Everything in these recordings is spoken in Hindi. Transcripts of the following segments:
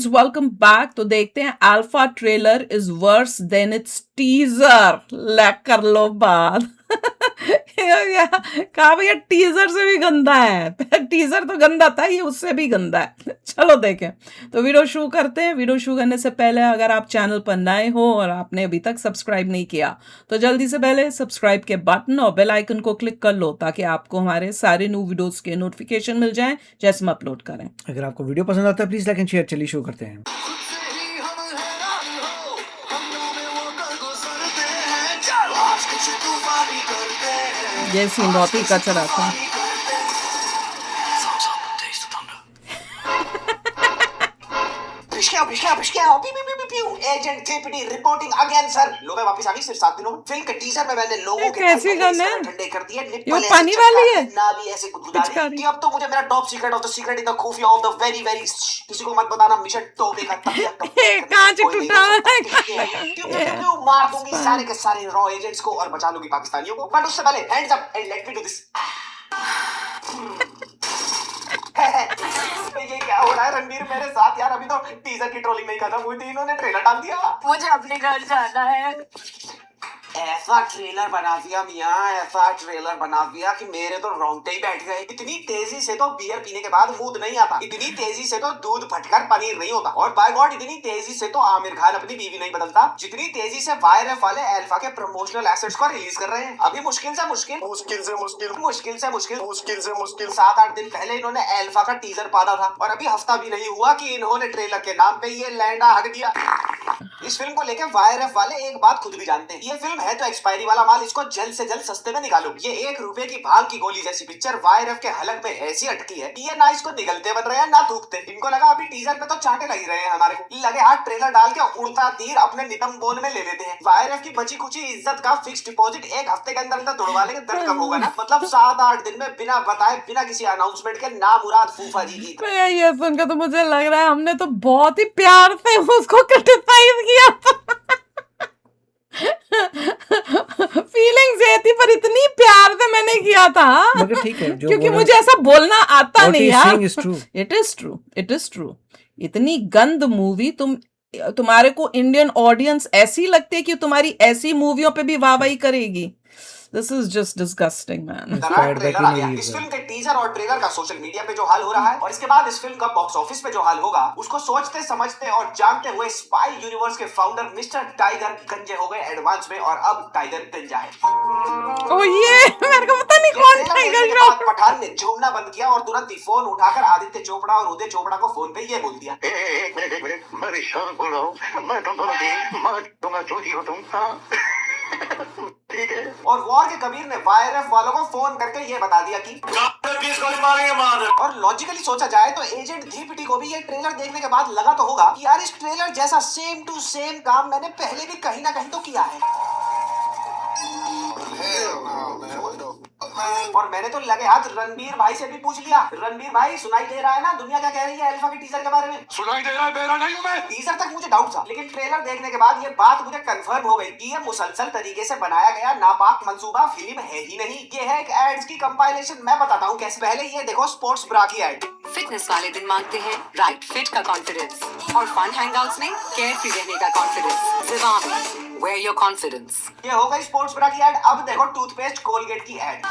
Guys welcome back. तो देखते हैं alpha trailer is worse than it's teaser. कर लो बात। कहा भैया टीजर से भी गंदा है। टीजर तो गंदा था, ये उससे भी गंदा है। चलो देखें। तो वीडियो शुरू करते हैं। वीडियो शुरू करने से पहले अगर आप चैनल पर नए हो और आपने अभी तक सब्सक्राइब नहीं किया तो जल्दी से पहले सब्सक्राइब के बटन और बेल आइकन को क्लिक कर लो ताकि आपको हमारे सारे न्यू वीडियोस के नोटिफिकेशन मिल जाएं जैसे हम अपलोड करें। अगर आपको वीडियो पसंद आता है प्लीज लाइक एंड शेयर। चलिए शुरू करते हैं। ये सीन बहुत ही कचरा था। एजेंट थीपड़ी रिपोर्टिंग अगेन सर। लो मैं वापस आ गई सिर्फ 7 दिनों में। फिल्म के टीजर में मैंने लोगों के कैसी गन है? ठंडे कर दिए। ये पानी वाली है ना भी ऐसे गुदगुदारी कि अब तो मुझे मेरा top secret of the secret in the खुफिया ऑफ द वेरी वेरी किसी को मत बताना मिशन टोबे का कांच टूटा क्यों मार दूंगी सारे के सारे रॉ एजेंट्स को और बचा लूंगी पाकिस्तानियों को। बट उससे पहले hands up and let me do this. ये क्या हो रहा है रणवीर मेरे साथ यार? अभी तो टीजर की ट्रोलिंग नहीं खत्म हुई थी, इन्होंने ट्रेलर डाल दिया। मुझे अपने घर जाना है। ऐसा ट्रेलर बना दिया मियां, ऐसा ट्रेलर बना दिया कि मेरे तो रोंगटे ही बैठ गए। इतनी तेजी से तो बियर पीने के बाद मूड नहीं आता, इतनी तेजी से तो दूध फटकर पनीर नहीं होता, और बाय गॉड इतनी तेजी से तो आमिर खान अपनी बीवी नहीं बदलता जितनी तेजी से वायरएफ वाले अल्फा के प्रमोशनल एसेट्स को रिलीज कर रहे हैं। अभी मुश्किल से मुश्किल 7-8 दिन पहले इन्होंने अल्फा का टीजर पादा था और अभी हफ्ता भी नहीं हुआ कि इन्होंने ट्रेलर के नाम पे ये लैंडा हक दिया। इस फिल्म को लेकर वायरएफ वाले एक बात खुद भी जानते हैं, ये फिल्म है तो एक्सपायरी वाला माल, इसको जल्द से जल्द सस्ते में निकालो। ये 1 रुपए की भांग की गोली जैसी पिक्चर वायरएफ के हलक में ऐसी अटकी है कि ये ना इसको निगलते बन रहे हैं ना थूकते। इनको लगा अभी टीजर पे तो चांटे लग रहे हैं हमारे को, लगे हाथ ट्रेलर डाल के उड़ता तीर अपने नितंब बोन में ले लेते हैं। वायरएफ की बची कुची इज्जत का फिक्स डिपॉजिट 1 हफ्ते के अंदर तोड़वा लेंगे, दर्द कम होगा ना। मतलब 7-8 दिन में बिना बताए बिना किसी अनाउंसमेंट के नामुराद फूफा जी की। ये सुनकर तो मुझे लग रहा है हमने तो बहुत ही प्यार से उसको क्रिटिसाइज किया था। फीलिंग्स ये थी पर इतनी प्यार से मैंने किया था मगर ठीक है क्योंकि मुझे ऐसा बोलना आता नहीं यार। It is true. इतनी गंद मूवी तुम्हारे को इंडियन ऑडियंस ऐसी लगती है कि तुम्हारी ऐसी मूवियों पे भी वाहवाही करेगी। This is just disgusting, man. इस फिल्म के टीजर और ट्रेलर का सोशल मीडिया पे जो हाल हो रहा है और इसके बाद इस फिल्म का बॉक्स ऑफिस पे जो हाल होगा उसको सोचते समझते और जानते हुए स्पाई यूनिवर्स के फाउंडर मिस्टर टाइगर गंजे हो गए एडवांस में, और अब टाइगर गंजा है। ये मेरे को पता नहीं कौन टाइगर श्रॉफ। पठान ने झूमना बंद किया और तुरंत ही फोन उठाकर आदित्य चोपड़ा और उदय चोपड़ा को फोन पे ये बोल दिया, एक मिनट मैं ऋषभ बोल रहा हूँ, मैं तुम्हारा चोरी हो तुम। ठीक है। और वॉर के कबीर ने वायरएफ वालों को फोन करके ये बता दिया कि और लॉजिकली सोचा जाए तो एजेंट धीपटी को भी ये ट्रेलर देखने के बाद लगा तो होगा कि यार इस ट्रेलर जैसा सेम टू सेम काम मैंने पहले भी कहीं ना कहीं तो किया है। और मैंने तो लगे हाथ रणबीर भाई से भी पूछ लिया, रणबीर भाई सुनाई दे रहा है ना दुनिया क्या कह रही है अल्फा के टीजर के बारे में? सुनाई दे रहा है, बेरा नहीं हूं मैं। टीजर तक मुझे डाउट था लेकिन ट्रेलर देखने के बाद ये बात मुझे कंफर्म हो गई कि ये मुसलसल तरीके से बनाया गया नापाक मंसूबा फिल्म है ही नहीं, ये है एक एड्स की कंपाइलेशन। मैं बताता हूँ कैसे। पहले ये देखो स्पोर्ट्स ब्रा की एड। फिटनेस वाले दिन मांगते हैं राइट फिट का कॉन्फिडेंस और फन हैंगआउट्स में केयर फ्री रहने का confidence. Zivame wear your confidence. ये हो गई स्पोर्ट्स ब्रा की एड। अब देखो टूथपेस्ट कोलगेट की एड।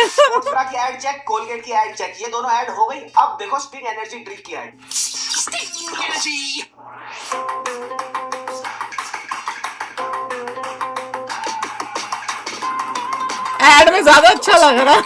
स्पोर्ट्स ब्रा की एड चेक, कोलगेट की एड चेक, ये दोनों एड हो गई। अब देखो स्टिंग एनर्जी ड्रिंक की एड। एड में ज्यादा अच्छा लग रहा है।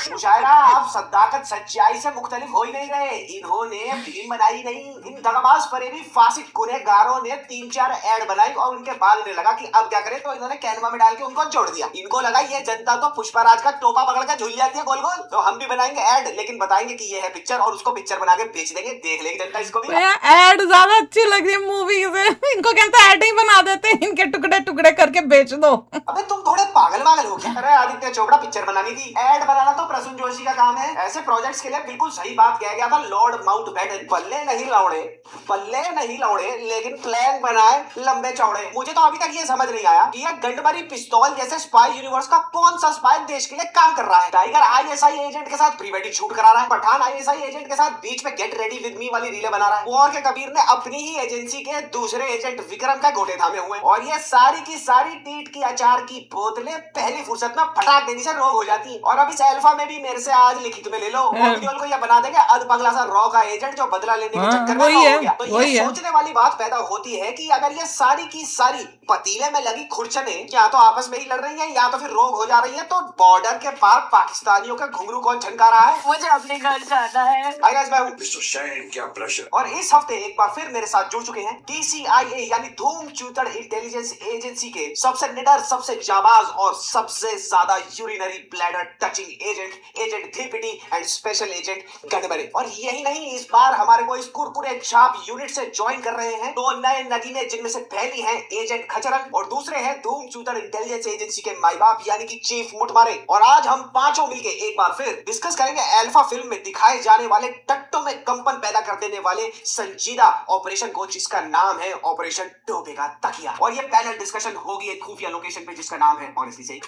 मुशायरा आप सद्दाकत सच्चाई से मुख्तलिफ हो ही नहीं रहे। इन्होंने फिल्म बनाई नहीं, इन दगाबाज फरेबी फासिक गुनहगारों ने 3-4 एड बनाई और उनके बाद ने लगा कि अब क्या करें तो इन्होंने कैनवा में डाल के उनको जोड़ दिया। इनको लगा ये जनता तो पुष्पराज का टोपा पकड़ के झूल जाती है गोल गोल, तो हम भी बनाएंगे एड लेकिन बताएंगे कि ये है पिक्चर और उसको पिक्चर बना के बेच देंगे, देख लेगी जनता इसको भी। एड ज्यादा अच्छी लग रही है मूवी से, इनको कहता है एड ही बना देते हैं, इनके टुकड़े टुकड़े करके बेच दो। अबे तुम थोड़े पागल पागल हो गया? अरे आदित्य चोपड़ा पिक्चर बनानी थी, ऐड बनाना तो प्रसून जोशी का काम है। ऐसे प्रोजेक्ट्स के लिए बिल्कुल सही बात कहा गया था लॉर्ड माउंटबेटन। पल्ले नहीं लौड़े लेकिन प्लान बनाए लंबे चौड़े। मुझे तो अभी तक ये समझ नहीं आया कि ये गंडमरी पिस्तौल जैसे स्पाई यूनिवर्स का कौन सा स्पाई देश के लिए काम कर रहा है। टाइगर आईएसआई एजेंट के साथ प्री वेडिंग शूट करा रहा है, पठान आईएसआई एजेंट के साथ बीच में गेट रेडी विद मी वाली रीलें बना रहा है, वॉर के कबीर ने अपनी ही एजेंसी के दूसरे एजेंट विक्रम का गोटे थामे हुए, और ये सारी की सारी टीट की अचार की बोतलें पहली फुर्सत में फटाक देने से रोग हो जाती। और अब इस अल्फा में भी मेरे से आज लिखित में ले लो, ऑडियल को ये बना देंगे अधपगला सा रॉ का एजेंट जो बदला लेने के चक्कर में हो गया। तो ये सोचने वाली बात पैदा होती है कि अगर ये सारी की सारी पतीले में लगी खुरचने या तो आपस में ही लड़ रही है या तो फिर रोग हो जा रही है, तो बॉर्डर के पार पाकिस्तानियों का घुंघरू कौन छनका रहा है? मुझे अपने घर जाना है। मैं हूँ मिस्टर शैन, क्या प्रेशर। और इस हफ्ते एक बार फिर मेरे साथ जुड़ चुके हैं DCIA यानी धूम चूतड़ इंटेलिजेंस एजेंसी के सबसे निडर, सबसे जाबाज और सबसे ज्यादा यूरिनरी ब्लैडर टचिंग एजेंट धीपिटी एंड स्पेशल एजेंट गणबरे। और यही नहीं, इस बार हमारे को इस कुरकुरे छाप यूनिट से ज्वाइन कर रहे हैं दो नए नगीने, जिनमें से पहली है एजेंट खचरन और दूसरे हैं धूम चूतड़ इंटेलिजेंस एजेंसी के माई बाप यानी कि चीफ मुठमारे। और आज हम पांचों मिलके एक बार फिर डिस्कस करेंगे अल्फा फिल्म में दिखाए जाने वाले टट्टों में कंपन पैदा कर देने वाले संजीदा ऑपरेशन को, जिसका नाम है ऑपरेशन टोबे का तकिया। और ये पैनल डिस्कशन होगी एक खुफिया लोकेशन पे जिसका नाम है ऑनेस्टली से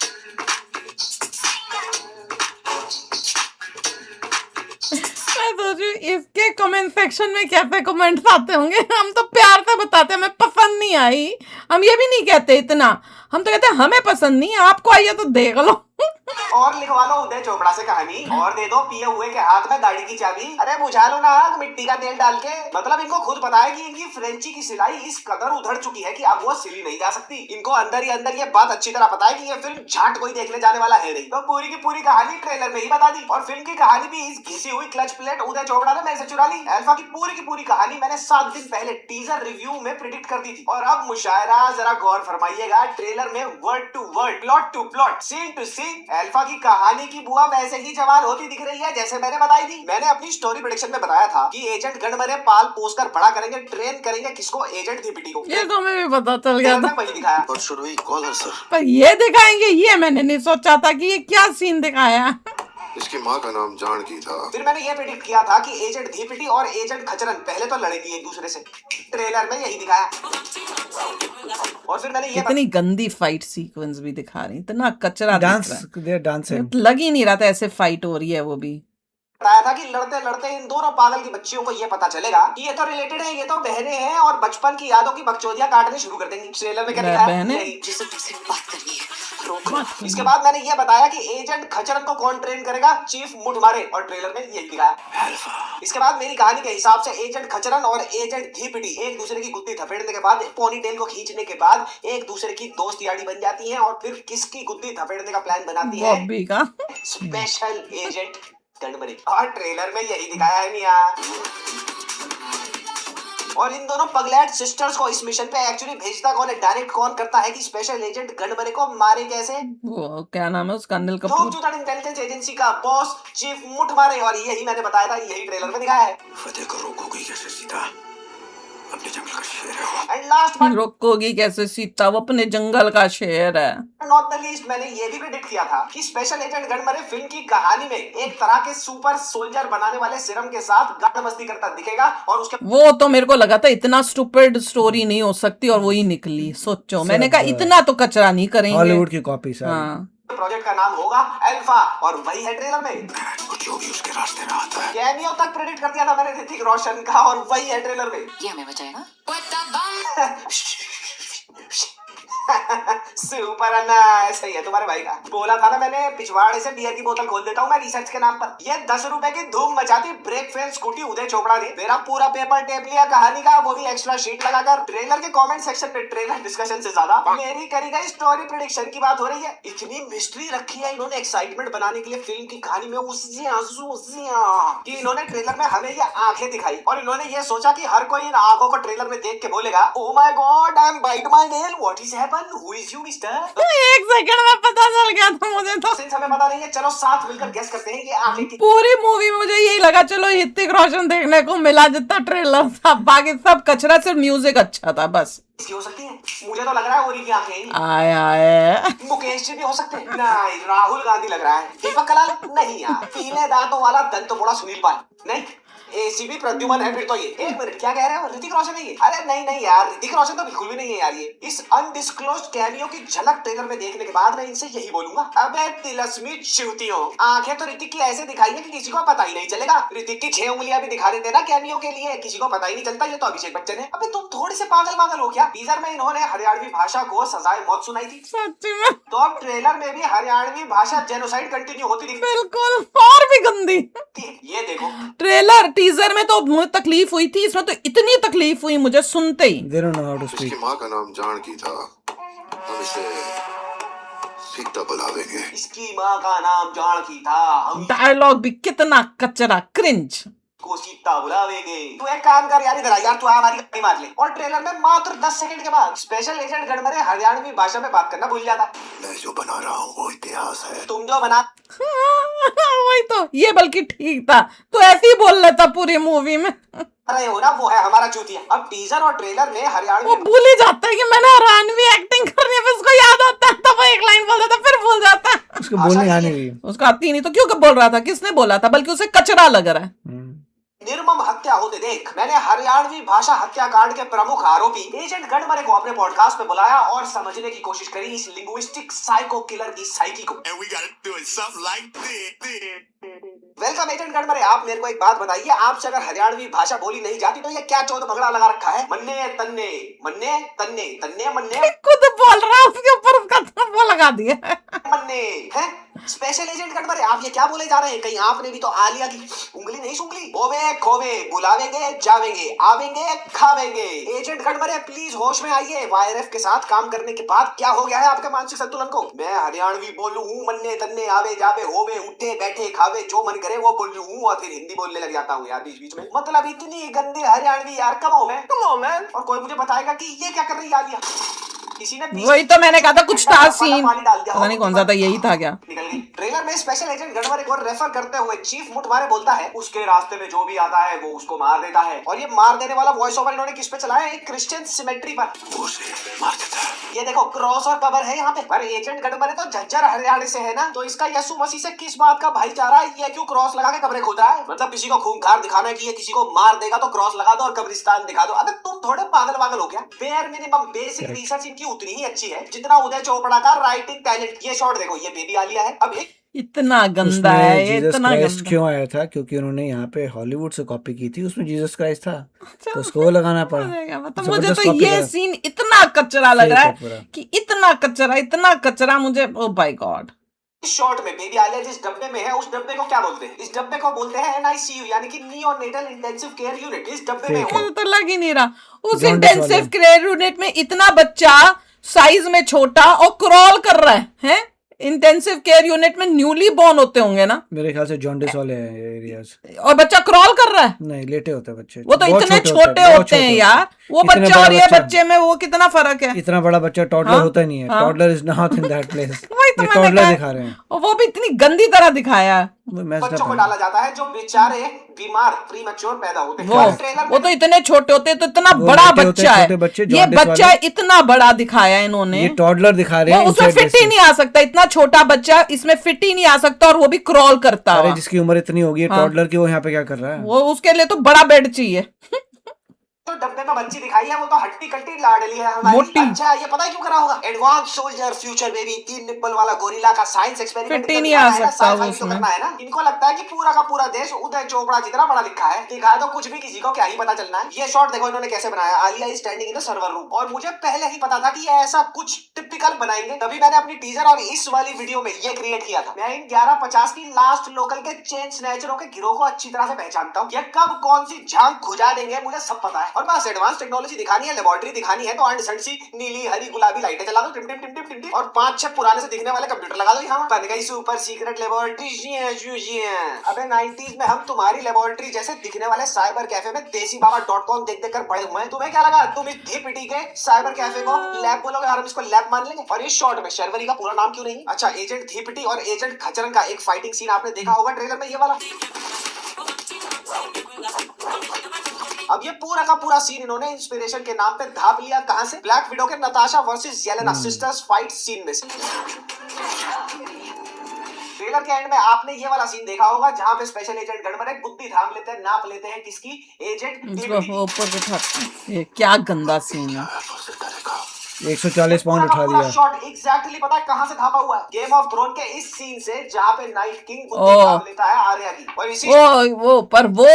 मैं सोच रही हूँ इसके कमेंट सेक्शन में कैसे कमेंट्स आते होंगे। हम तो प्यार से बताते हैं हमें पसंद नहीं आई, हम ये भी नहीं कहते इतना, हम तो कहते हैं हमें पसंद नहीं, आपको आई है तो देख लो। और लिखवा लो उदय चोपड़ा से कहानी, और दे दो पिए हुए के हाथ में गाड़ी की चाबी। अरे बुझा लो ना आग मिट्टी का तेल डाल के। मतलब इनको खुद पता है कि इनकी फ्रेंची की सिलाई इस कदर उधड़ चुकी है कि अब वो सिली नहीं जा सकती। इनको अंदर ही अंदर ये बात अच्छी तरह पता है कि ये फिल्म झाट कोई देखने जाने वाला है नहीं, तो पूरी की पूरी कहानी ट्रेलर में ही बता दी। और फिल्म की कहानी भी इस घिसी हुई क्लच प्लेट उदय चोपड़ा ने मेरे से चुरा ली। अल्फा की पूरी कहानी मैंने 7 दिन पहले टीजर रिव्यू में प्रिडिक्ट कर दी थी। और अब मुशायरा जरा गौर फरमाइएगा, ट्रेलर में word to word, plot to plot, scene to scene Alpha की कहानी की बुआ वैसे ही जवान होती दिख रही है जैसे मैंने बताई थी। मैंने अपनी स्टोरी प्रेडिक्शन में बताया था कि एजेंट गणमरे पाल पोस कर बड़ा करेंगे, ट्रेन करेंगे किसको? एजेंट धीपिटी को। ये तो हमें भी पता चल गया था, वही दिखाया। और शुरू ही कॉलर सर, पर ये दिखाएंगे ये मैंने नहीं सोचा था कि ये क्या सीन दिखाया। इसकी माँ का नाम जानकी था। फिर मैंने ये प्रेडिक्ट किया था कि एजेंट धीपिटी और एजेंट खचरन पहले तो लड़ेंगी एक दूसरे से, ट्रेलर में यही दिखाया। और फिर मैंने ये इतनी गंदी फाइट सीक्वेंस भी दिखा रही, इतना कचरा डांस, दिख रहा दे आर डांसिंग। है। लग ही नहीं रहा था ऐसे फाइट हो रही है वो भी। बताया था कि लड़ते लड़ते इन दोनों पागल की बच्चियों को ये पता चलेगा कि ये तो रिलेटेड है, ये तो बहनें हैं, और बचपन की यादों की बकचोदियां काटनी शुरू कर देंगी। ट्रेलर में क्या दिखाया? बहनें? यही। जिसे तुमसे बात करनी है, रोक लो। इसके बाद मैंने ये बताया कि एजेंट खचरन को कौन ट्रेन करेगा? चीफ मुठमारे, और ट्रेलर में यही दिखाया। इसके बाद मेरी कहानी के हिसाब से एजेंट खचरन और एजेंट धीपिटी एक दूसरे की गुद्दी थपेड़ने के बाद, पोनी टेल को खींचने के बाद एक दूसरे की दोस्त यारी बन जाती हैं, और फिर किसकी गुद्दी थपेड़ने का प्लान बनाती है? बॉबी का। स्पेशल एजेंट गणबरे। और ट्रेलर में यही दिखाया है मिया। और इन दोनों पगलैट सिस्टर्स को इस मिशन पे एक्चुअली भेजता कौन है, डायरेक्ट कौन करता है कि स्पेशल एजेंट गणबरे को मारे कैसे? वो क्या नाम है उसका, अनिल धूम कपूर। चूतड़ इंटेलिजेंस एजेंसी का बॉस चीफ मुठमारे, और यही मैंने बताया था, यही ट्रेलर में दिखाया है। फतेह को रोकोगे कैसे सीता? अपने जंगल का शेर है वो। एंड लास्ट बट रोकोगी कैसे सीता, वो अपने जंगल का शेर है। नॉट द लीस्ट, मैंने ये भी प्रेडिक्ट किया था कि स्पेशल एजेंट गणमरे फिल्म की कहानी में एक तरह के सुपर सोल्जर बनाने वाले सिरम के साथ गांड मस्ती करता दिखेगा, और उसके वो तो मेरे को लगा था इतना स्टूपिड स्टोरी नहीं हो सकती, और वही निकली। सोचो, मैंने कहा इतना तो कचरा नहीं करेंगे। हॉलीवुड की कॉपी सारी। हाँ, प्रोजेक्ट का नाम होगा अल्फा, और वही है ट्रेलर में। जो भी उसके रास्ते में आता है। कैमियो तक प्रेडिक्ट कर दिया था मैंने ऋतिक रोशन का, और वही है ट्रेलर में। ये हमें बचाएगा। सुपर अन्ना, ऐसा ही है तुम्हारे भाई का। बोला था ना मैंने, पिछवाड़े से बियर की बोतल खोल देता हूँ मैं रिसर्च के नाम पर। ये 10 रुपए की धूम मचाती brake fail scooty Uday Chopra ने मेरा पूरा पेपर टेप लिया कहानी का, वो भी एक्स्ट्रा शीट लगाकर। ट्रेलर के कमेंट सेक्शन पे ट्रेलर डिस्कशन से ज्यादा मेरी करी गई स्टोरी प्रेडिक्शन की बात हो रही है। इतनी मिस्ट्री रखी है इन्होंने एक्साइटमेंट बनाने के लिए फिल्म की कहानी में, कि इन्होंने ट्रेलर में हमें ये आंखें दिखाई, और इन्होंने ये सोचा कि हर कोई इन आंखों को ट्रेलर में देख के बोलेगा, oh my god, I am bite my nail, what is happening. One who is you mister? एक सेकंड में पता चल गया था मुझे तो। सिंस हमें पता नहीं है, चलो साथ मिलकर गेस करते हैं ये आंखें की। पूरी मूवी मुझे यही लगा चलो ऋतिक रोशन देखने को मिला जितना ट्रेलर था, बाकी सब कचरा, सिर्फ म्यूजिक अच्छा था बस। इसकी हो सकती है, मुझे तो लग रहा है ओरी की आंखें हैं। आए आए मुकेश जी भी हो सकते हैं। नहीं, राहुल गांधी लग रहा है। दीपक कलाल नहीं यार, पीले दांतों वाला दंत बड़ा सुनील पाल नहीं। एसीबी प्रद्युमन है फिर तो ये। एक मिनट, क्या कह रहे हो? ऋतिक रोशन है ये? अरे नहीं यार, ऋतिक रोशन तो बिल्कुल भी नहीं है यार ये। इस अनडिस्क्लोज्ड कैमियो की झलक ट्रेलर में देखने के बाद मैं इनसे यही बोलूंगा, अबे तिलस्मी शिवतियों, आंखें तो ऋतिक की ऐसे दिखाई है कि किसी को पता ही नहीं चलेगा। ऋतिक की 6 उंगलियां भी दिखा देते ना कैमियो के लिए, किसी को पता ही नहीं चलता ये तो अभिषेक बच्चन है। अबे तुम थोड़े से पागल हो क्या? टीजर में इन्होंने हरियाणवी भाषा को सजाए मौत सुनाई थी, सच में तो अब ट्रेलर में भी हरियाणवी भाषा जेनोसाइड कंटिन्यू होती दिखती बिल्कुल, और भी गंदी। है। ये देखो, ट्रेलर टीजर में तो मुझे तकलीफ हुई थी, इसमें तो इतनी तकलीफ हुई मुझे सुनते ही। They don't know how to इसकी speak. माँ का नाम जानकी था, हम इसे सीता बुलावेंगे। इसकी माँ का नाम जानकी था, हम डायलॉग भी कितना कचरा, क्रिंज। को सीता बुलावेंगे। तू एक काम कर यार, इधर आ यार, तू हमारी गाड़ी मार ले। और ट्रेलर में मात्र 10 सेकंड के बाद स्पेशल एजेंट गणमरे हरियाणवी भाषा में बात करना भूल जाता। मैं जो बना रहा हूँ वो इतिहास है। तुम जो बना वही तो, ये बल्कि ठीक था, तो ऐसे ही बोल रहा था पूरी मूवी में। रहे हो ना, वो है हमारा चूतिया। अब टीजर और ट्रेलर में वो हरियाणवी भूल ही जाता है कि मैंने हरियाणवी एक्टिंग करनी है, फिर उसको याद आता है तो वो एक लाइन बोल देता, फिर भूल जाता है। उसको बोलने आने रही है। उसको आती नहीं तो क्यों बोल रहा था? किसने बोला था? बल्कि उसे कचरा लग रहा है। निर्मम हत्या होते देख मैंने हरियाणवी भाषा हत्याकांड के प्रमुख आरोपी एजेंट गणमरे को अपने पॉडकास्ट में बुलाया और समझने की कोशिश करी इस लिंग्विस्टिक साइको किलर की साइकी को। वेलकम एजेंट गणमरे, आप मेरे को एक बात बताइए, आपसे अगर हरियाणवी भाषा बोली नहीं जाती तो ये क्या चौथ भगड़ा लगा रखा है? मन्ने तन्ने मन्ने तन्ने तन्ने मन्ने खुद बोल रहा है, उसके ऊपर उसका वो लगा दिया है। मन्ने है। स्पेशल एजेंट गणमरे, आप ये क्या बोले जा रहे हैं? कहीं आपने भी तो आलिया की उंगली नहीं सूंघली? बोवे खोवे बुलावेंगे जावेंगे आवेंगे खावेंगे। एजेंट गणमरे प्लीज होश में आइए। वायरएफ के साथ काम करने के बाद क्या हो गया है आपके मानसिक संतुलन को? मैं हरियाणवी बोलूं हूँ, मन्ने तन्ने आवे जावे होवे उठे बैठे खावे जो मन करे वो बोलूं हूँ और फिर हिंदी बोलने लग जाता हूँ यार बीच बीच में। मतलब इतनी गंदी हरियाणवी यार, कम हो मैन। और कोई मुझे बताएगा कि ये क्या कर रही है आलिया? किसी ने वही तो मैंने कहा था, कुछ था सीन, पानी डाल दिया, पता नहीं कौन सा था, यही था क्या? निकल गई। ट्रेलर में स्पेशल एजेंट गणमरे को रेफर करते हुए चीफ मुटवारे बोलता है उसके रास्ते में जो भी आता है वो उसको मार देता है। और ये मार देने वाला वॉइस ओवर इन्होंने किस पे चलाया? एक क्रिश्चियन सिमेट्री पर। उसे मार देता है। ये देखो क्रॉस और कबर है यहाँ पे। पर एजेंट गणमरे तो झज्जर हरियाणा से है ना, तो इसका यीशु मसीह से किस बात का भाईचारा है? ये क्यों क्रॉस लगा के कब्रें खोद रहा है? मतलब किसी को खूंखार दिखाना है कि ये किसी को मार देगा तो क्रॉस लगा दो और कब्रिस्तान दिखा दो। अबे तुम थोड़े पागल हो गया? बेयर मिनिमम बेसिक रिसर्च इनकी उतनी ही अच्छी है जितना उदय चोपड़ा का राइटिंग टैलेंट। ये शॉट देखो, ये बेबी आलिया है। अब एक इतना गंदा है ये, जीसस इतना क्राइस्ट गंदा। क्यों आया था? क्योंकि उन्होंने यहाँ पे हॉलीवुड से कॉपी की थी, उसमें जीसस क्राइस्ट था, तो उसको वो लगाना पड़ा। मतलब मुझे जबरदस्त तो कॉपी ये करा। सीन इतना कचरा लग रहा Fake है है पूरा। कि इतना कचरा मुझे, ओ माय गॉड। इस शॉट में बेबी आलिया जिस डब्बे में है उस डब्बे को क्या बोलते हैं? इस डब्बे को बोलते हैं NICU यानी कि नियोनेटल इंटेंसिव केयर यूनिट। इस डब्बे में Fake है। मुझे तो लग ही नहीं रहा। उस Jaundice इंटेंसिव वाले। केयर यूनिट में इतना बच्चा साइज में छोटा और क्रॉल कर रहा है? इंटेंसिव केयर यूनिट में न्यूली बॉर्न होते होंगे ना, मेरे ख्याल से जॉन्डिस वाले हैं ये एरियाज। और बच्चा क्रॉल कर रहा है। नहीं, लेटे होते हैं बच्चे। वो तो बहुत इतने छोटे छोटे बहुत होते हैं छोटे यार। वो इतने बच्चा बड़ा और ये बच्चा- बच्चे में वो कितना फर्क है? इतना बड़ा बच्चा टॉडलर हाँ? होता ही नहीं है। हाँ? Toddler is not in that place. वही तो ये मैंने टॉडलर कहा। दिखा रहे हैं। और वो भी इतनी गंदी तरह दिखाया है। वो messed up बच्चों को है। डाला जाता है जो बेचारे बीमार प्रीमैच्योर पैदा होते हैं। वो और ट्रेलर वो तो इतने छोटे होते हैं, तो इतना वो बड़ा लेटे होते हैं, बच्चा है। छोटे बच्चे, ये jaundice बच्चा वाले। इतना बड़ा दिखाया है इन्होंने। ये टॉडलर दिखा रहे वो हैं। उसमें inside फिट ही this नहीं आ सकता, इतना छोटा बच्चा इसमें फिट ही नहीं आ सकता, और वो भी क्रॉल करता अरे हुआ। जिसकी उम्र इतनी होगी हाँ। टॉडलर की, वो यहाँ पे क्या कर रहा है? वो उसके लिए तो बड़ा बेड चाहिए। तो डब्बे में बच्ची दिखाई है वो तो हट्टी कट्टी लाडली है हमारी। मोटी। अच्छा ये पता है क्यों करा होगा? Advance soldier future baby 3 nipple वाला गोरिल्ला का साइंस एक्सपेरिमेंट फिट ही नहीं आ सकता वो तो उसमें। करना है ना। इनको लगता है कि पूरा का पूरा देश उदय चोपड़ा जितना बड़ा लिखा है, दिखाए तो कुछ भी किसी को क्या ही पता चलना है। ये शॉट देखो इन्होंने कैसे बनाया। Alia is standing in the server room, और मुझे पहले ही पता था कि ये ऐसा कुछ टिपिकल बनाएंगे, तभी मैंने अपनी टीजर और इस वाली वीडियो में ये क्रिएट किया था। मैं इन 1150 की लास्ट लोकल के चेन स्नैचरों के गिरोह को अच्छी तरह से पहचानता हूँ। ये कब कौन सी झांक खुजा देंगे मुझे सब पता है। और बस एडवांस टेक्नोलॉजी दिखानी है, लेबोरेटरी दिखानी है तो अंड सी नीली हरी गुलाबी लाइटें चला दो, टिम टिम टिम टिम टिम टिम, और 5-6 पुराने से दिखने वाले कंप्यूटर लगा दो यहाँ, बन गई सुपर सीक्रेट लेबोरेटरी। अबे 90s में हम तुम्हारी लेबोरेटरी जैसे दिखने वाले साइबर कैफे में देसीबाबा.com देख देख कर बड़े हुए हैं। तुम्हें क्या लगा तुम इस धी पिटी के साइबर कैफे को लैब बोलोगे और हम इसको लैब मान लेंगे? और इस शॉर्ट में शर्वरी का पूरा नाम क्यों नहीं? अच्छा, एजेंट धी पिटी और एजेंट खचरन का एक फाइटिंग सीन आपने देखा होगा ट्रेलर में, ये वाला। अब ये पूरा का पूरा सीन इन्होंने इंस्पिरेशन के नाम पे धाप लिया कहां से? ब्लैक विडो के Natasha versus Yelena sisters fight scene में से। ट्रेलर के एंड में आपने ये वाला सीन देखा होगा जहां पे स्पेशल एजेंट गड़बड़ है, बुद्धि थाम लेते हैं, नाप लेते हैं किसकी? एजेंट इसको ऊपर उठा, ये क्या गंदा सीन है। 140 पाउंड उठा दिया। शॉट एग्जैक्टली पता है कहां से धापा हुआ है? गेम ऑफ थ्रोन के इस सीन से जहां पे नाइट किंग बुद्धि थाम लेता है आर्या की, और इसी वो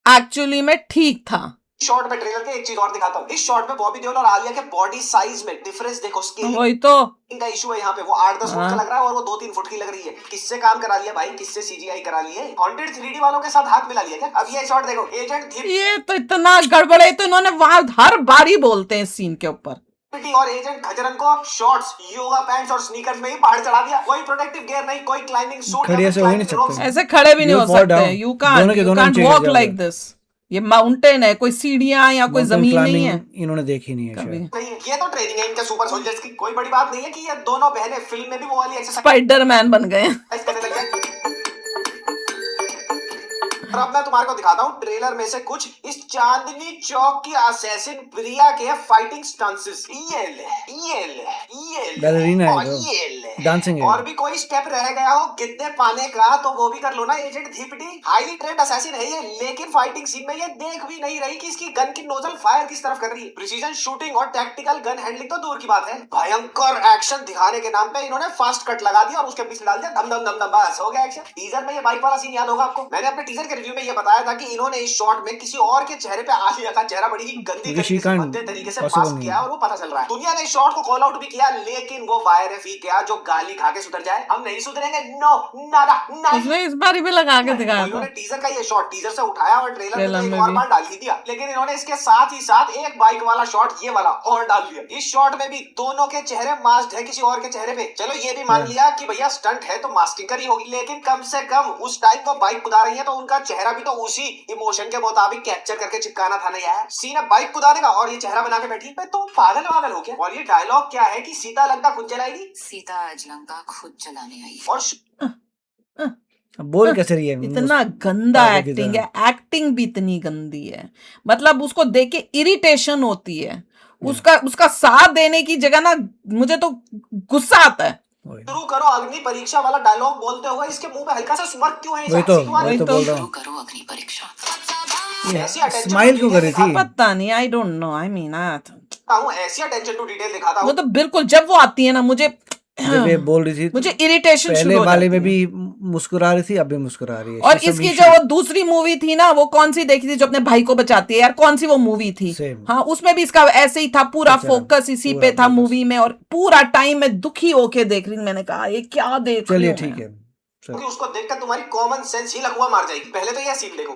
एक्चुअली में ठीक था। शॉट में ट्रेलर के एक चीज और दिखाता हूँ। इस शॉट में बॉबी देओल और आलिया के बॉडी साइज में डिफरेंस देखो, स्केलिंग वही तो का इशू है यहाँ पे। वो 8-10 फुट का लग रहा है और वो 2-3 फुट की लग रही है। किससे काम करा लिया भाई? किससे सीजीआई करा लिए? हॉन्टेड 3D वालों के साथ हाथ मिला लिया क्या? अब ये शॉट देखो, एजेंट ये तो इतना गड़बड़ है, तो इन्होंने वहां हर बारी बोलते हैं इस सीन के ऊपर। और एजेंट खजरन को शॉर्ट्स, योगा पैंट्स और स्नीकर्स में ही पहाड़ चढ़ा दिया। कोई प्रोटेक्टिव गियर नहीं, कोई क्लाइंबिंग सूट, खड़े से हो ही नहीं सकते। ऐसे खड़े भी नहीं You हो fall सकते। down. यू दोनों के दोनों कांट नीचे गिर वॉक जाओगे। Like this. ये माउंटेन है, कोई सीढ़ियां या कोई Mountain जमीन नहीं climbing है इन्होंने देखी नहीं है कभी। शायद। ये तो ट्रेनिंग है इनके सुपर सोल्जर्स की। कोई बड़ी बात नहीं है कि ये दोनों बहनें फिल्म में भी वो वाली एक्सरसाइज स्पाइडरमैन बन गए। करने लग गए। और अब मैं तुम्हारे को दिखाता हूँ ट्रेलर में से कुछ इस चांदनी चौक की असैसिन प्रिया के फाइटिंग स्टंट्स। बैलरीना है और जो, ये ले। डांसिंग है। और भी कोई स्टेप रह गया हो गिद्दे पाने का तो वो भी कर लो ना एजेंट धीपटी। हाईली ट्रेंड असैसिन है ये, लेकिन फाइटिंग सीन में ये देख भी नहीं रही कि इसकी गन की नोजल फायर किस तरफ कर रही है। प्रिसीजन शूटिंग और टैक्टिकल गन हैंडलिंग तो दूर की बात है, भयंकर एक्शन दिखाने के नाम पे इन्होंने फास्ट कट लगा दिया और उसके पीछे डाल दिया धम धम धम धम, बस हो गया एक्शन। टीजर में ये बाइक वाला सीन याद होगा आपको? मैंने अपने टीजर के रिव्यू में ये बताया था कि इन्होंने इस शॉट में किसी और के चेहरे पे आलिया का चेहरा बड़ी ही गंदी तरीके से मास्क किया और वो पता चल रहा है। दुनिया ने इस शॉट को कॉल आउट भी किया, लेकिन वो वायरफ ही क्या जो गाली खा के सुधर जाए। हम नहीं सुधरेंगे, नो नादा। उसने इस बारी भी लगा के दिखाया था। इन्होंने टीजर का ये शॉट टीजर से उठाया और ट्रेलर में एक और बार डाल ही दिया, लेकिन इन्होंने इसके साथ ही साथ एक बाइक वाला शॉट ये वाला और डाल दिया। इस शॉट में भी दोनों के चेहरे मास्क है किसी और के चेहरे पे। चलो ये भी मान लिया कि भैया स्टंट है तो मास्किंग करी होगी, लेकिन कम से कम उस टाइम वो बाइक कुदा रही है तो उनका चेहरा भी तो उसी इमोशन के मुताबिक कैप्चर करके चिपकाना था ना यार। सीन है बाइक कुदाने का और ये चेहरा बना के बैठी है, तुम पागल वागल हो क्या? और ये डायलॉग क्या है कि सीता लंका खुद जलाएगी? सीता आज लंका खुद जलाने आई। और बोल कैसे रही है? इतना गंदा पागल की एक्टिंग तरह। है, एक्टिंग भी इतनी गंदी है, मतलब उसको देख के इरिटेशन होती है। उसका साथ देने की जगह ना मुझे तो गुस्सा आता है। शुरू करो अग्नि परीक्षा वाला डायलॉग बोलते हुए इसके मुंह में हल्का सा स्मर्क क्यों है? वही तो बोल रहा शुरू हूँ। करो अग्नि परीक्षा। ऐसी attention स्माइल to क्यों कर रही detail थी? पता नहीं, I don't know, I mean दिखाता हूं, ऐसी अटेंशन टू डिटेल दिखाता वो हूं। तो बिल्कुल जब वो आती है ना मुझे जब ये बोल रही थी मुझे इरिटेशन पहले शुरू हो वाले जाती में है। भी मुस्कुरा रही थी, अब भी मुस्कुरा रही है। और She's some इसकी issue. जो वो दूसरी मूवी थी ना, वो कौन सी देखी थी जो अपने भाई को बचाती है यार? कौन सी वो मूवी थी? Same. हाँ, उसमें भी इसका ऐसे ही था, पूरा अच्छा, फोकस इसी पूरा पे था focus। मूवी में, और पूरा टाइम मैं दुखी होके देख रही थी। मैंने कहा ये क्या देख रही चलिए हूँ ठीक मैं? है। क्योंकि उसको देखकर तुम्हारी कॉमन सेंस ही लकवा मार जाएगी। पहले तो यह सीन देखो।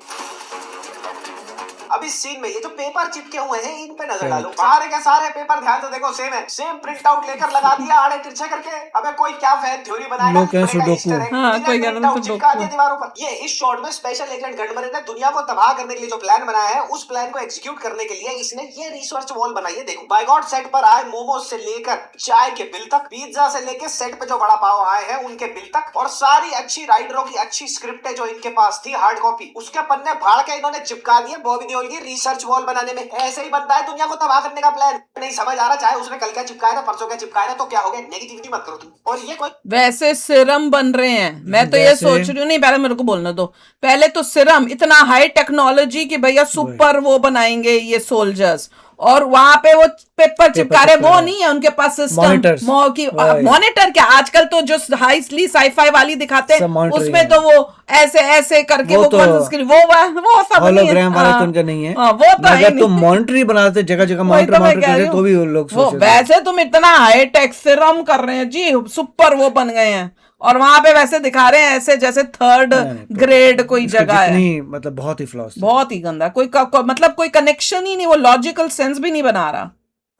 अब इस सीन में ये जो पेपर चिपके हुए हैं इन पे नजर डालो। सारे के सारे पेपर ध्यान से देखो सेम है, सेम प्रिंट आउट लेकर लगा दिया आड़े तिरछे करके। अबे कोई क्या फैन थ्योरी बनाएगा? लोग कहें सुडोकू। हाँ, कोई कह रहा है चिपका दिया सुडोकू। दीवारों पर। ये इस शॉट में स्पेशल एजेंट गनमरे ने दुनिया को तबाह करने के लिए जो प्लान बनाया है, उस प्लान को एग्जीक्यूट करने के लिए इसने ये रिसर्च वॉल बनाई है। देखो बाय गॉड सेट पर आए मोमोज से लेकर चाय के बिल तक, पिज्जा से लेकर सेट पे जो बड़ा पाव आए हैं उनके बिल तक, और सारी अच्छी राइटरों की अच्छी स्क्रिप्ट है जो इनके पास थी हार्ड कॉपी, उसके पन्ने फाड़ के इन्होंने चिपका दिए बॉबी देओल की रिसर्च वॉल बनाने में। ऐसे ही बनता है दुनिया को तबाह करने का प्लान। नहीं समझ आ रहा, चाहे उसने कल क्या चिपकाया था, परसों क्या चिपकाया था, तो क्या हो गया? नेगेटिविटी मत करो तुम। और ये कोई वैसे सिरम बन रहे हैं, मैं तो ये वैसे- सोच रही हूँ। नहीं, पहले मेरे को बोलने दो। पहले तो सिरम इतना हाई टेक्नोलॉजी कि भैया सुपर वो बनाएंगे ये सोल्जर्स, और वहां पे वो पेपर चिपका रहे, चिपका वो रहे। नहीं है उनके पास Monitors। सिस्टम। Right। मॉनिटर क्या, आजकल तो जो हाईली साईफाई वाली दिखाते सब हैं monitoring उसमें है। तो वो ऐसे ऐसे करके वो वो तो कौन सा screen- वो सब नहीं है। होलोग्राम वाला हाँ, तो उनका नहीं है। हाँ, वो तो है अगर नहीं। तुम मॉनिटरी बनाते जगह जगह वही मॉनिटर तो मैं मॉनिटर कह रही करते तो हूँ। भी लोग वो सोचते वैसे तुम इतना हाई टेक सिरम कर रहे हैं जी, सुपर वो बन गए हैं, और वहां पे वैसे दिखा रहे हैं ऐसे जैसे थर्ड नहीं, ग्रेड कोई इसके जगह है। जितनी मतलब बहुत ही फ्लॉस थे। बहुत ही गंदा, मतलब कोई कनेक्शन ही नहीं, वो लॉजिकल सेंस भी नहीं बना रहा।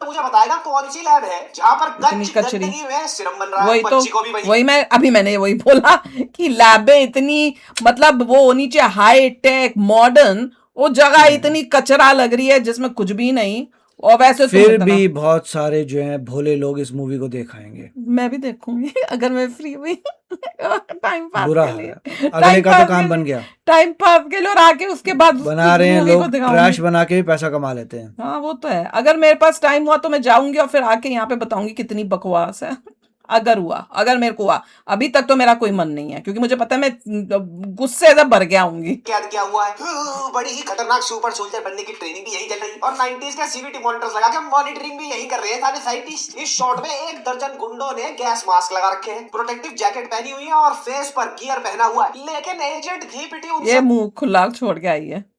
तो मुझे बताएगा कौन सी लैब है जहाँ पर इतनी गंज कचरी। गंदगी में सिरम बन रहा है, वही तो, पंछी को भी वही मैंने वही बोला कि लैबें इतनी मतलब वो होनी चाहिए हाई टेक मॉडर्न, वो जगह इतनी कचरा लग रही है जिसमें कुछ भी नहीं। और वैसे फिर इतना, भी बहुत सारे जो हैं भोले लोग इस मूवी को देखाएंगे। मैं भी देखूंगी अगर मैं फ्री हुई टाइम पास बुरा के हाल लिए, है। अगले का तो काम बन गया, टाइम पास के लिए, और आके उसके बाद बना रहे हैं मूवी को लोग, दिखाऊंगी। ट्रैश बना के भी पैसा कमा लेते हैं। हाँ वो तो है, अगर मेरे पास टाइम हुआ तो मैं जाऊंगी और फिर आके यहाँ पे बताऊंगी कितनी बकवास है। अगर मेरे को हुआ, अभी तक तो मेरा कोई मन नहीं है क्योंकि मुझे पता है मैं गुस्से से भर गया हूंगी। क्या हुआ है। बड़ी ही खतरनाक सुपर सोल्जर बनने की ट्रेनिंग भी यही चल रही है और 90s का सीवीटी मॉनिटर्स लगा के मॉनिटरिंग भी यही कर रहे हैं सारे साइंटिस्ट। इस शॉट में 1 दर्जन गुंडों ने गैस मास्क लगा रखे हैं, प्रोटेक्टिव जैकेट पहनी हुई है और फेस पर गियर पहना हुआ है, लेकिन एजेंट धीपिटी ये उनसे मुंह खुला छोड़ के आई है।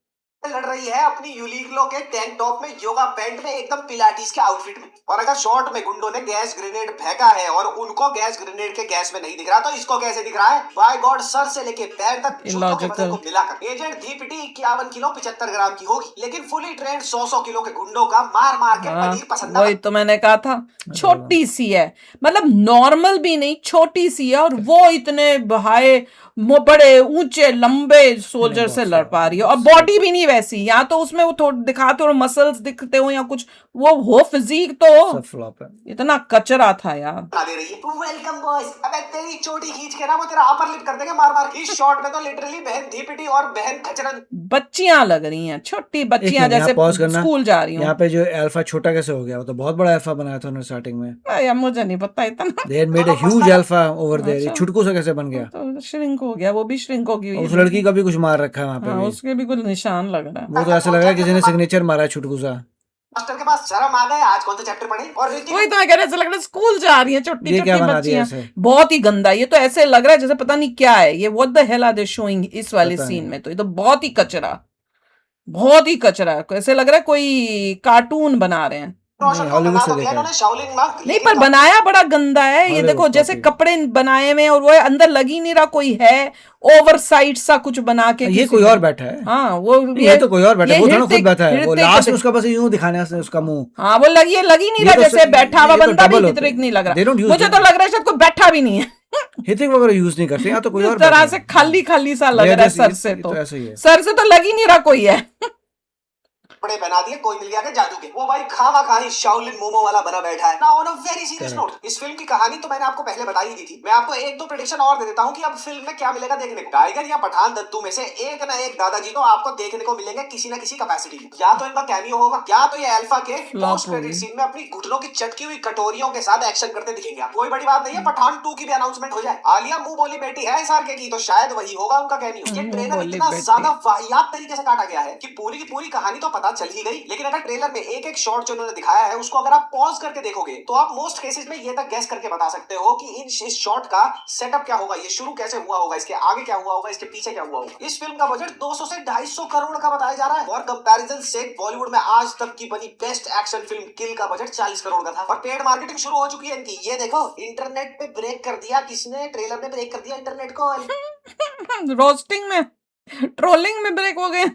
लड़ रही है अपनी यूनिक्लो के टैंक टॉप में, योगा पैंट में, एकदम पिलाटीज के आउटफिट में। और अगर शॉट में गुंडों ने गैस ग्रेनेड फेंका है और उनको गैस ग्रेनेड के गैस में नहीं दिख रहा तो इसको कैसे दिख रहा है? बाय गॉड, सर से लेके पैर तक जूतों के वजन को मिलाकर एजेंट धीपिटी 51 किलो 75 ग्राम की होगी, लेकिन फुली ट्रेंड 100 किलो के गुंडों का मार मार के पनीर पसंद। वही तो मैंने कहा था, छोटी सी है, मतलब नॉर्मल भी नहीं, छोटी सी है, और वो इतने हाई बड़े ऊंचे लंबे सोल्जर से लड़ पा रही है, और बॉडी भी नहीं वैसी। या तो उसमें वो थोड़ा दिखाते हो मसल्स दिखते हो या कुछ वो हो, फिजिक तो सब फ्लॉप है। इतना कचरा था यार। दे रही है वेलकम बॉयज, अबे तेरी चोटी खींच के ना वो तेरा अपर लिप कर देंगे मार मार। इस शॉट में तो लिटरली बहन धीपिटी और बहन खचरन बच्चियां लग रही हैं, छोटी बच्चियां जैसे पॉज करना, स्कूल जा रही यहाँ हूँ। पे जो अल्फा छोटा कैसे हो गया? वो तो बहुत बड़ा अल्फा बनाया था उन्होंने स्टार्टिंग में। यार मुझे नहीं पता इतना। They made a huge Alpha over there. ये अच्छा। छुटकू सा कैसे बन गया? तो श्रिंक हो गया, वो भी श्रिंक होगी हुई उस है। लड़की का भी कुछ मार रखा है वहां पे हाँ, भी। उसके भी कुछ निशान लग रहा है। वो तो ऐसा लग रहा है किसी ने सिग्नेचर मारा है छुटकू सा। मास्टर के पास शर्म आ गए, आज कौन सा चैप्टर पढ़े? और ऋतिक वही तो मैं कह रहा, ऐसा लग रहा है स्कूल जा रही है छोटी ये क्या छोटी बना दिया बच्चियां। ऐसे? बहुत ही गंदा, ये तो ऐसे लग रहा है जैसे पता नहीं क्या है ये, what the hell are they showing इस वाले पता सीन नहीं। में। तो ये तो बहुत ही कचरा, बहुत ही कचरा, ऐसे लग रहा है कोई कार्टून बना रहे हैं। रोशन को हॉलीवुड बना से तो दिया देखा है। इन्होंने शाओलिन मांग, नहीं पर बनाया बड़ा गंदा है ये, हॉलीवुड देखो जैसे कॉपी। कपड़े बनाए हुए हैं और वो अंदर लग ही नहीं रहा कोई है, ओवर साइड सा कुछ बना के ये किसी कोई ने। और बैठा है। हाँ वो ये तो कोई और बैठा है, वो थोड़ा खुद हृतिक- बैठा है। वो हृतिक लास्ट में उसका बस यूं दिखाने है उसका मुंह। हाँ वो लग ही नहीं ये रहा तो जैसे बैठा हुआ ये तो बंदा भी double होते ऋतिक हैं। नहीं लग They don't रहा, use मुझे them। तो लग रहा है शायद कोई बैठा भी नहीं है। हितिक वगैरह यूज नहीं करते, यहाँ तो कोई इस और तरह बैठा से है। खाली खाली सा लग ये रहा है जैसे- सर से, ये तो तो ऐसे ही है। सर से तो लग ही नहीं रहा कोई है। कपड़े पहना दिए, कोई मिल गया के जादू के। वो भाई खामा खाही शाओलिन मोमो वाला बना बैठा है ना। On a very serious note, इस फिल्म की कहानी तो मैंने आपको पहले बताई ही दी थी। मैं आपको 1-2 प्रेडिक्शन और दे देता हूँ कि अब फिल्म में क्या मिलेगा देखने को। टाइगर या पठान दत्तू में से एक ना एक दादाजी तो आपको देखने को मिलेंगे किसी ना किसी कैपेसिटी में। या तो इनका कैमियो होगा, या तो ये अल्फा के पोस्ट क्रेडिट सीन में अपनी घुटनों की चटकी हुई कटोरियों के साथ एक्शन करते दिखेंगे। कोई बड़ी बात नहीं है, पठान 2 की भी अनाउंसमेंट हो जाए। आलिया मुंह बोली बेटी है SRK की, तो शायद वही होगा उनका कैमियो। ये ट्रेलर बोली इतना बेटी। ज्यादा वाहियात तरीके से काटा गया है कि पूरी की पूरी कहानी तो पता चल ही गई, लेकिन ट्रेलर में एक एक शॉट जो उन्होंने दिखाया है उसको अगर आप पॉज करके देखोगे तो आप मोस्ट केसेस में ये तक गेस करके बता सकते हो कि इस शॉट का सेटअप क्या होगा, ये शुरू कैसे हुआ होगा, इसके आगे क्या हुआ होगा, इसके पीछे क्या हुआ होगा। इस फिल्म का बजट 200 से 250 करोड़ का बताया जा रहा है और कंपैरिजन से बॉलीवुड में आज तक की बनी बेस्ट एक्शन फिल्म किल का बजट 40 करोड़ का था और पेड मार्केटिंग शुरू हो चुकी है इनकी। ये देखो इंटरनेट पे ब्रेक कर दिया किसने, ट्रेलर में ब्रेक कर दिया इंटरनेट को। रोस्टिंग में, ट्रोलिंग में ब्रेक हो गए।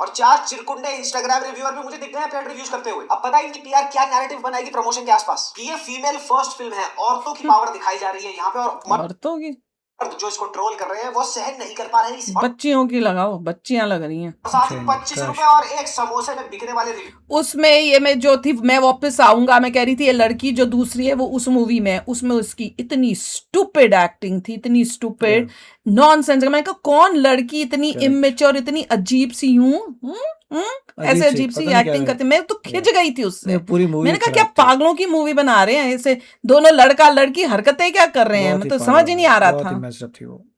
और 4 चिरकुंडे इंस्टाग्राम रिव्यूअर भी मुझे दिख गए हैं पेड रिव्यूज करते हुए। अब पता है इनकी PR क्या नैरेटिव बनाएगी प्रमोशन के आसपास कि ये फीमेल फर्स्ट फिल्म है, औरतों की पावर दिखाई जा रही है यहाँ पे, और औरतों की, मर्द जो इसको ट्रोल कर रहे हैं वो सहन नहीं कर पा रहे हैं इसे। और बच्चियों की लगाओ, बच्चियां लग रही हैं। साथ ही 25 रुपए और एक समोसे में बिकने वाले रिव्यू। उसमें ये मैं जो थी, मैं वापस आऊंगा, मैं कह रही थी ये लड़की जो दूसरी है वो उस मूवी में, उसमें उसकी इतनी स्टूपिड एक्टिंग थी, इतनी स्टूपिड नॉनसेंस। मैंने कहा कौन लड़की इतनी इमेच्योर, इतनी अजीब सी ऐसे अजीब सी एक्टिंग करती, मैं तो खिंच गई थी उससे। पूरी मूवी मैंने कहा क्या पागलों की मूवी बना रहे हैं ऐसे, दोनों लड़का लड़की हरकतें क्या कर रहे हैं, मतलब समझ ही नहीं आ रहा था।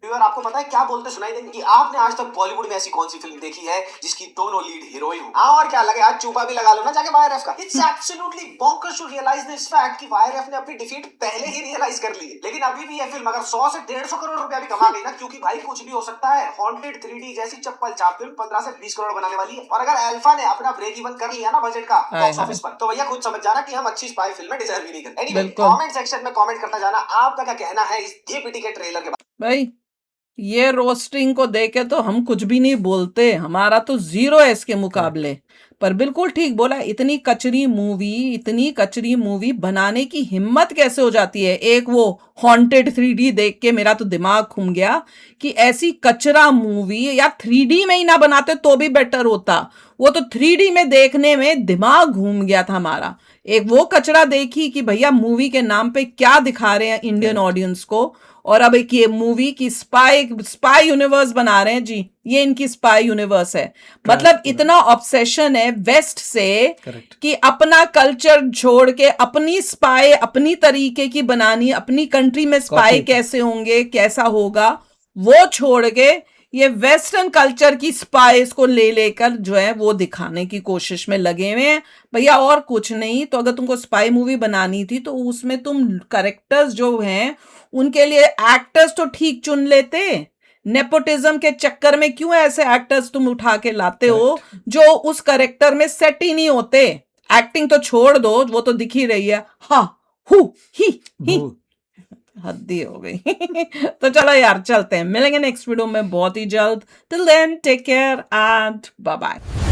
व्यूअर आपको पता है क्या बोलते सुनाई देंगे कि आपने आज तक बॉलीवुड में ऐसी कौन सी फिल्म देखी है जिसकी दोनों लीड हीरोइन हो। हाँ और क्या लगे, आज चूपा भी लगा लो ना जाके YRF का। It's absolutely bonkers to realise this fact कि YRF ने अपनी डिफीट पहले ही रियलाइज कर ली है। लेकिन अभी भी ये फिल्म अगर 100 से 150 करोड़ रुपया भी कमा गई ना, क्योंकि भाई कुछ भी हो सकता है, हॉन्टेड 3D जैसी चप्पल चाप फिल्म 15 से 20 करोड़ बनाने वाली है। और अगर अल्फा ने अपना ब्रेक इवन कर लिया ना बजट का हाय बॉक्स हाय ऑफिस पर, तो भैया खुद समझ जाना कि हम अच्छी स्पाई फिल्में डिजर्व ही नहीं करते। एनीवे, बिल्कुल कमेंट सेक्शन में कमेंट करता जाना आपका क्या कहना है इस जेपीटी के ट्रेलर के भाई। ये रोस्टिंग को देके तो हम कुछ भी नहीं बोलते, हमारा तो जीरो है इसके मुकाबले। पर बिल्कुल ठीक बोला, इतनी कचरी मूवी बनाने की हिम्मत कैसे हो जाती है। एक वो हॉन्टेड 3D देख के मेरा तो दिमाग घूम गया कि ऐसी कचरा मूवी या 3D में ही ना बनाते तो भी बेटर होता। वो तो 3D में देखने में दिमाग घूम गया था हमारा। एक वो कचरा देखी कि भैया मूवी के नाम पे क्या दिखा रहे हैं इंडियन ऑडियंस को, और अब एक ये मूवी की स्पाई यूनिवर्स बना रहे हैं जी। ये इनकी स्पाई यूनिवर्स है, मतलब इतना ऑब्सेशन है वेस्ट से करेक्ट। कि अपना कल्चर छोड़ के अपनी स्पाई अपनी तरीके की बनानी, अपनी कंट्री में स्पाई Copy। कैसे होंगे, कैसा होगा, वो छोड़ के ये वेस्टर्न कल्चर की स्पाइस को ले लेकर जो है वो दिखाने की कोशिश में लगे हुए हैं भैया, और कुछ नहीं। तो अगर तुमको स्पाई मूवी बनानी थी तो उसमें तुम कैरेक्टर्स जो हैं उनके लिए एक्टर्स तो ठीक चुन लेते। नेपोटिज्म के चक्कर में क्यों ऐसे एक्टर्स तुम उठा के लाते हो जो उस कैरेक्टर में सेट ही नहीं होते। एक्टिंग तो छोड़ दो, वो तो दिख ही रही है। हा हु ही भू। हद्दी हो गई। तो चलो यार चलते हैं, मिलेंगे नेक्स्ट वीडियो में बहुत ही जल्द। Till then take care and bye bye.